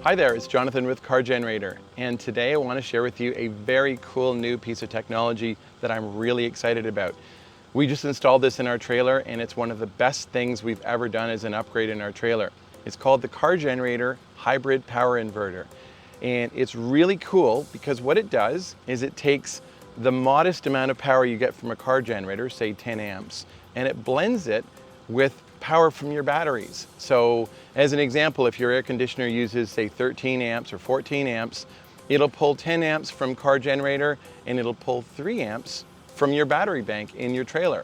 Hi there, it's Jonathan with CarGenerator, and today I want to share with you a very cool new piece of technology that I'm really excited about. We just installed this in our trailer, and it's one of the best things we've ever done as an upgrade in our trailer. It's called the CarGenerator Hybrid Power Inverter, and it's really cool because what it does is it takes the modest amount of power you get from a car generator, say 10 amps, and it blends it with power from your batteries. So as an example, if your air conditioner uses say 13 amps or 14 amps, it'll pull 10 amps from CarGenerator and it'll pull 3 amps from your battery bank in your trailer.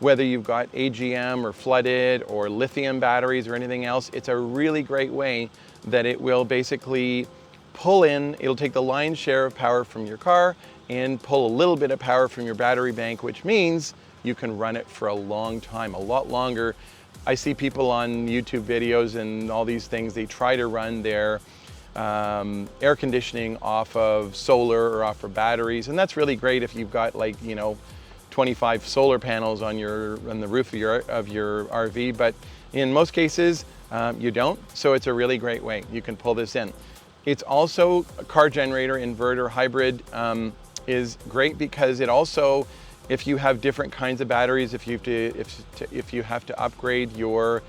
Whether you've got AGM or flooded or lithium batteries or anything else, it's a really great way that it will basically pull in, it'll take the lion's share of power from your car and pull a little bit of power from your battery bank, which means you can run it for a long time, a lot longer. I see people on YouTube videos and all these things, they try to run their air conditioning off of solar or off of batteries, and that's really great if you've got 25 solar panels on the roof of your RV, but in most cases you don't, so it's a really great way. You can pull this in. It's also a CarGenerator inverter hybrid is great because it also, if you have different kinds of batteries, if you have to upgrade your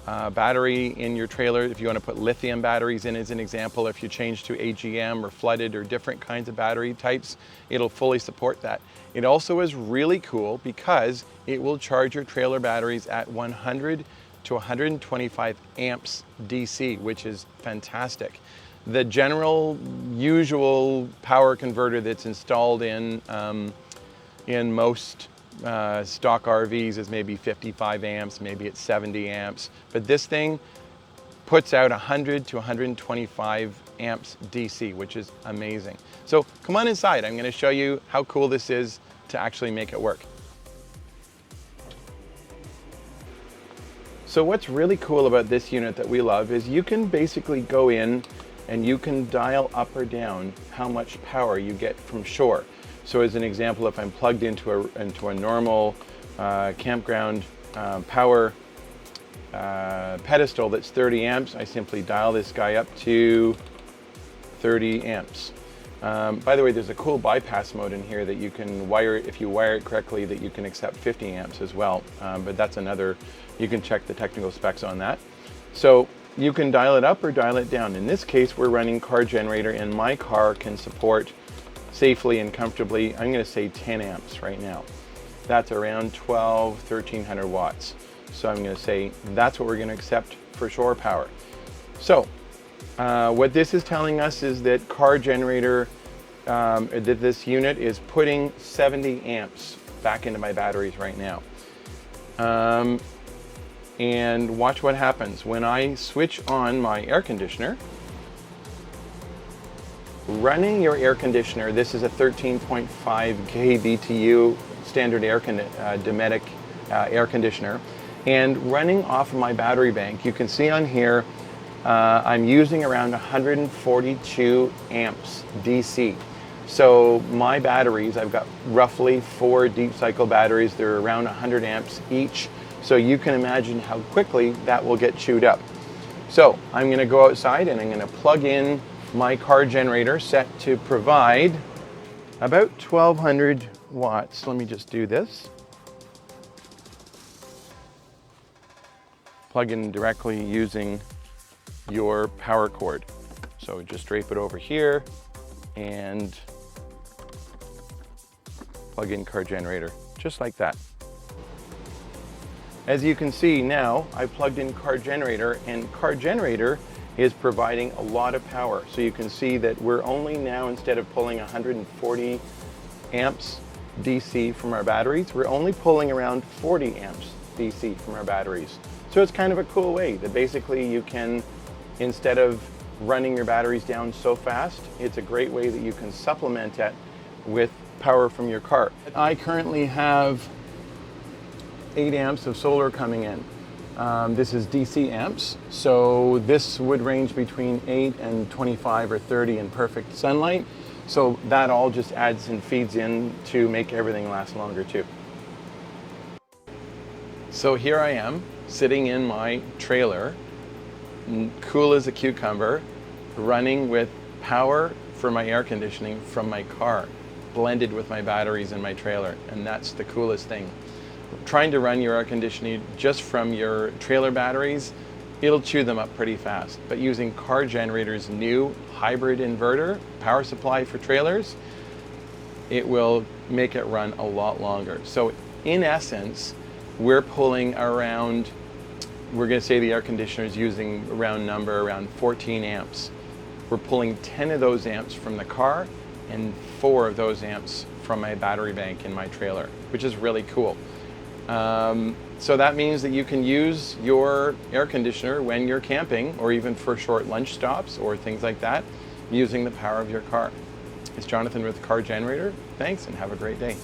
battery in your trailer, if you want to put lithium batteries in as an example, if you change to AGM or flooded or different kinds of battery types, it'll fully support that. It also is really cool because it will charge your trailer batteries at 100 to 125 amps DC, which is fantastic. The general usual power converter that's installed in most stock RVs is maybe 55 amps, maybe it's 70 amps, but this thing puts out 100 to 125 amps DC, which is amazing. So come on inside, I'm going to show you how cool this is to actually make it work. So what's really cool about this unit that we love is you can basically go in and you can dial up or down how much power you get from shore. So as an example, if I'm plugged into a normal campground power pedestal that's 30 amps, I simply dial this guy up to 30 amps. By the way, there's a cool bypass mode in here that you can wire, if you wire it correctly, that you can accept 50 amps as well. But that's another, you can check the technical specs on that. So you can dial it up or dial it down. In this case, we're running CarGenerator, and my car can support safely and comfortably, I'm going to say 10 amps right now. That's around 1300 watts. So I'm going to say that's what we're going to accept for shore power. So what this is telling us is that CarGenerator, that this unit is putting 70 amps back into my batteries right now. And watch what happens when I switch on my air conditioner. Running your air conditioner, this is a 13.5 kBTU standard Dometic air conditioner, and running off of my battery bank, you can see on here I'm using around 142 amps DC. So my batteries, I've got roughly 4 deep cycle batteries, they're around 100 amps each, so you can imagine how quickly that will get chewed up. So I'm going to go outside and I'm going to plug in my CarGenerator set to provide about 1200 watts. Let me just do this. Plug in directly using your power cord. So just drape it over here and plug in CarGenerator, just like that. As you can see now, I plugged in CarGenerator, and CarGenerator is providing a lot of power. So you can see that we're only now, instead of pulling 140 amps DC from our batteries, we're only pulling around 40 amps DC from our batteries. So it's kind of a cool way that basically you can, instead of running your batteries down so fast, it's a great way that you can supplement it with power from your car. I currently have 8 amps of solar coming in. This is DC amps, so this would range between 8 and 25 or 30 in perfect sunlight. So that all just adds and feeds in to make everything last longer too. So here I am sitting in my trailer, cool as a cucumber, running with power for my air conditioning from my car, blended with my batteries in my trailer, and that's the coolest thing. Trying to run your air conditioning just from your trailer batteries, it'll chew them up pretty fast. But using CarGenerator's new hybrid inverter power supply for trailers, it will make it run a lot longer. So in essence, we're pulling around, we're going to say the air conditioner is using around 14 amps. We're pulling 10 of those amps from the car and 4 of those amps from my battery bank in my trailer, which is really cool. So that means that you can use your air conditioner when you're camping, or even for short lunch stops or things like that, using the power of your car. It's Jonathan with CarGenerator. Thanks and have a great day.